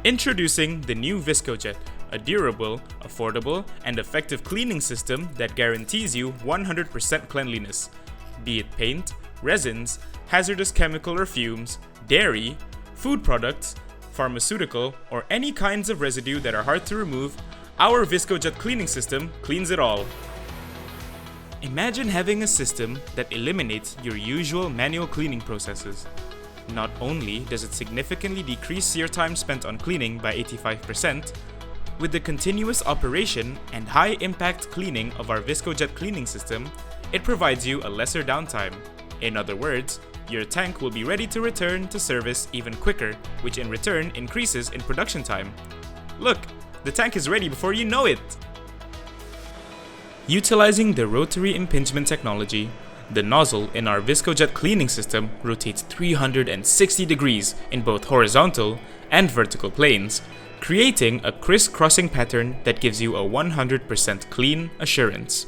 Introducing the new Viscojet, a durable, affordable, and effective cleaning system that guarantees you 100% cleanliness, be it paint, resins, hazardous chemical or fumes, dairy, food products, pharmaceutical, or any kinds of residue that are hard to remove. Our Viscojet cleaning system cleans it all. Imagine having a system that eliminates your usual manual cleaning processes. Not only does it significantly decrease your time spent on cleaning by 85%, with the continuous operation and high-impact cleaning of our Viscojet cleaning system, it provides you a lesser downtime. In other words, your tank will be ready to return to service even quicker, which in return increases in production time. Look, the tank is ready before you know it! Utilizing the rotary impingement technology, the nozzle in our Viscojet cleaning system rotates 360 degrees in both horizontal and vertical planes, creating a crisscrossing pattern that gives you a 100% clean assurance.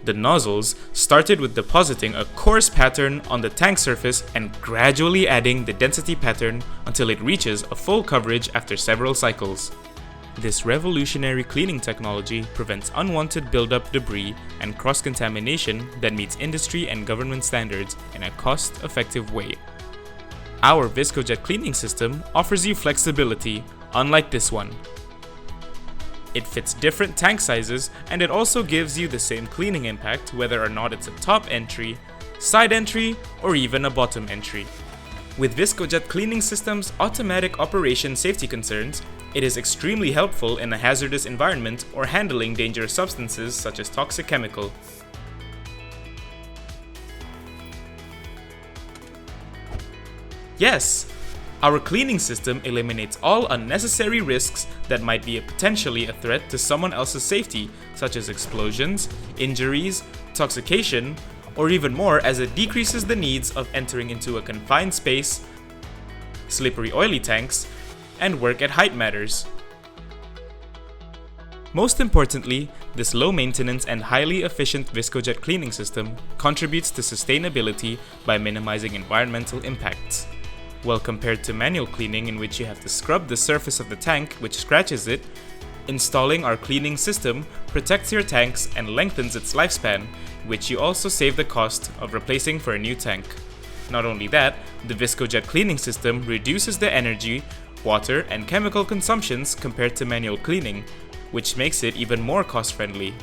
The nozzles started with depositing a coarse pattern on the tank surface and gradually adding the density pattern until it reaches a full coverage after several cycles. This revolutionary cleaning technology prevents unwanted buildup, debris, and cross-contamination that meets industry and government standards in a cost-effective way. Our Viscojet cleaning system offers you flexibility, unlike this one. It fits different tank sizes, and it also gives you the same cleaning impact whether or not it's a top entry, side entry, or even a bottom entry. With Viscojet cleaning system's automatic operation safety concerns, it is extremely helpful in a hazardous environment or handling dangerous substances such as toxic chemical. Yes! Our cleaning system eliminates all unnecessary risks that might be potentially a threat to someone else's safety, such as explosions, injuries, intoxication, or even more, as it decreases the needs of entering into a confined space, slippery oily tanks, and work at height matters. Most importantly, this low maintenance and highly efficient Viscojet cleaning system contributes to sustainability by minimizing environmental impacts. While compared to manual cleaning, in which you have to scrub the surface of the tank, which scratches it, installing our cleaning system protects your tanks and lengthens its lifespan, which you also save the cost of replacing for a new tank. Not only that, the Viscojet cleaning system reduces the energy, water, and chemical consumptions compared to manual cleaning, which makes it even more cost-friendly.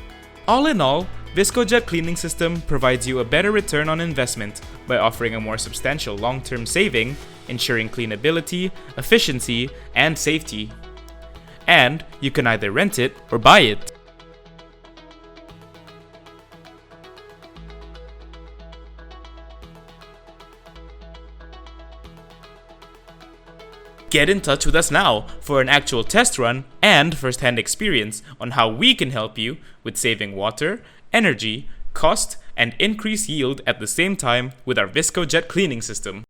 All in all, Viscojet cleaning system provides you a better return on investment by offering a more substantial long-term saving, ensuring cleanability, efficiency, and safety. And you can either rent it or buy it. Get in touch with us now for an actual test run and first-hand experience on how we can help you with saving water, energy, cost, and increase yield at the same time with our Viscojet cleaning system.